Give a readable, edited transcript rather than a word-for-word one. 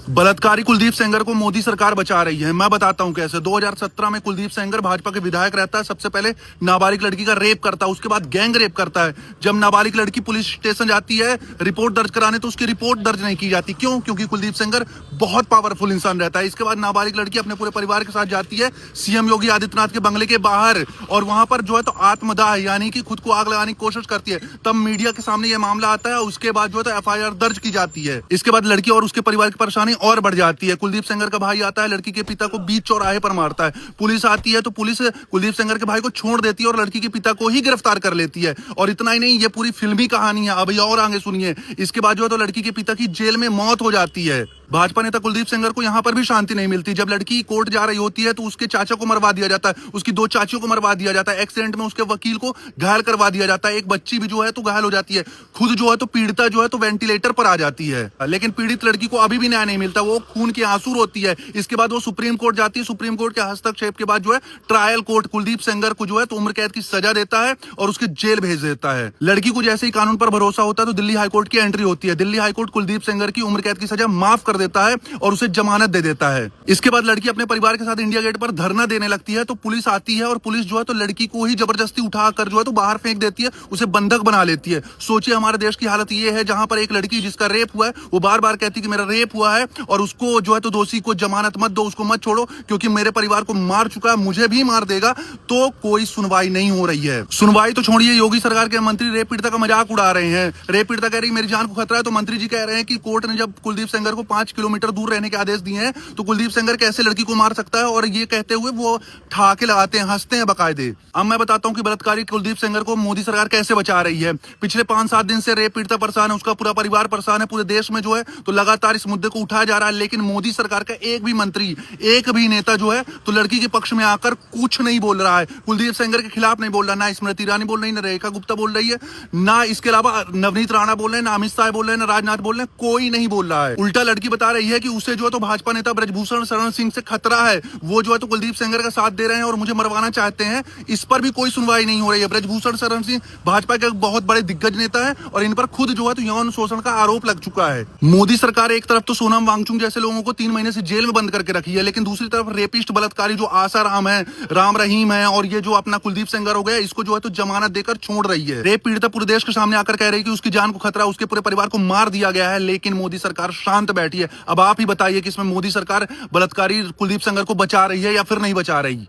बलात्कारी कुलदीप सेंगर को मोदी सरकार बचा रही है। मैं बताता हूं कैसे। 2017 में कुलदीप सेंगर भाजपा के विधायक रहता है। सबसे पहले नाबालिग लड़की का रेप करता है, उसके बाद गैंग रेप करता है। जब नाबालिग लड़की पुलिस स्टेशन जाती है रिपोर्ट दर्ज कराने, तो उसकी रिपोर्ट दर्ज नहीं की जाती। क्यों? क्योंकि कुलदीप सेंगर बहुत पावरफुल इंसान रहता है। इसके बाद नाबालिग लड़की अपने पूरे परिवार के साथ जाती है सीएम योगी आदित्यनाथ के बंगले के बाहर, और वहां पर जो है तो आत्मदाह यानी कि खुद को आग लगाने की कोशिश करती है। तब मीडिया के सामने यह मामला आता है। उसके बाद जो है तो एफआईआर दर्ज की जाती है। इसके बाद लड़की और उसके परिवार की परेशानी और बढ़ जाती है। कुलदीप सेंगर का भाई आता है, लड़की के पिता को बीच चौराहे पर मारता है। पुलिस आती है तो पुलिस कुलदीप सेंगर के भाई को छोड़ देती है और लड़की के पिता को ही गिरफ्तार कर लेती है। और इतना ही नहीं, ये पूरी फिल्मी कहानी है। अभी और आगे सुनिए। इसके बाद जो है तो लड़की के पिता की जेल में मौत हो जाती है। भाजपा नेता कुलदीप सेंगर को यहां पर भी शांति नहीं मिलती। जब लड़की कोर्ट जा रही होती है तो उसके चाचा को मरवा दिया जाता है, उसकी दो चाचियों को मरवा दिया जाता है। एक्सीडेंट में उसके वकील को घायल करवा दिया जाता है। एक बच्ची भी जो है तो घायल हो जाती है। खुद जो है तो पीड़िता जो है तो वेंटिलेटर पर आ जाती है। लेकिन पीड़ित लड़की को अभी भी न्याय नहीं मिलता। वो खून के आंसू रोती है। इसके बाद वो सुप्रीम कोर्ट जाती है। सुप्रीम कोर्ट के हस्तक्षेप के बाद जो है ट्रायल कोर्ट कुलदीप सेंगर को जो है तो उम्र कैद की सजा देता है और उसके जेल भेज देता है। लड़की को जैसे ही कानून पर भरोसा होता है तो दिल्ली हाईकोर्ट की एंट्री होती है। दिल्ली हाईकोर्ट कुलदीप सेंगर की उम्र कैद की सजा माफ कर देता है और उसे जमानत दे देता है। इसके बाद लड़की अपने परिवार के साथ इंडिया गेट पर धरना देने लगती है तो पुलिस आती है और पुलिस जो है तो लड़की को ही जबरदस्ती उठाकर जो है तो बाहर फेंक देती है, उसे बंधक बना लेती है। सोचिए हमारे देश की हालत ये है जहां पर एक लड़की जिसका रेप हुआ है वो बार बार कहती है कि मेरा रेप हुआ है और उसको जो है तो दोषी को जमानत मत दो, उसको मत छोड़ो क्योंकि मेरे परिवार को मार चुका है, मुझे भी मार देगा। तो कोई सुनवाई नहीं हो रही है। सुनवाई तो छोड़िए, योगी सरकार के मंत्री रेप पीड़िता का मजाक उड़ा रहे हैं। रेप पीड़िता कह रही मेरी जान को खतरा है तो मंत्री जी कह रहे हैं कि कोर्ट ने जब कुलदीप सेंगर को 5 किलोमीटर दूर रहने के आदेश दिए हैं तो कुलदीप सेंगर कैसे लड़की को मार सकता है। और ये कहते हुए वो ठहाके लगाते हैं, हंसते हैं बकायदे। अब मैं बताता हूं कि बलात्कारी कुलदीप सेंगर को मोदी सरकार कैसे बचा रही है। पिछले 5-7 दिन से रेप पीड़िता परेशान है, उसका पूरा परिवार परेशान है। पूरे देश में जो है तो लगातार इस मुद्दे को उठाया जा रहा है, लेकिन मोदी सरकार का एक भी मंत्री, एक भी नेता जो है तो लड़की के पक्ष में आकर कुछ नहीं बोल रहा है। कुलदीप सेंगर के खिलाफ नहीं बोल रहा। ना स्मृति ईरानी बोल रही है, ना रेखा गुप्ता बोल रही है, ना इसके अलावा नवनीत राणा बोल रहे हैं, ना अमित शाह बोल रहे हैं, ना राजनाथ बोल रहे हैं। कोई नहीं बोल रहा है। उल्टा लड़की बता रही है कि उसे जो है तो भाजपा नेता ब्रजभूषण शरण सिंह से खतरा है। वो जो है तो कुलदीप सेंगर का साथ दे रहे हैं और मुझे मरवाना चाहते हैं। इस पर भी कोई सुनवाई नहीं हो रही है। ब्रजभूषण शरण सिंह भाजपा के बहुत बड़े दिग्गज नेता है और इन पर खुद जो है तो यौन शोषण का आरोप लग चुका है। मोदी सरकार एक तरफ तो सोनम वांगचुक जैसे लोगों को 3 महीने से जेल में बंद करके रखी है, लेकिन दूसरी तरफ रेपिस्ट बलात्कारी जो आसाराम है, राम रहीम है और ये जो अपना कुलदीप सेंगर हो गया, इसको जो है तो जमानत देकर छोड़ रही है। रेप पीड़िता पूरे देश के सामने आकर कह रही है कि उसकी जान को खतरा, उसके पूरे परिवार को मार दिया गया है, लेकिन मोदी सरकार शांत बैठी है। अब आप ही बताइए कि इसमें मोदी सरकार बलात्कारी कुलदीप सेंगर को बचा रही है या फिर नहीं बचा रही।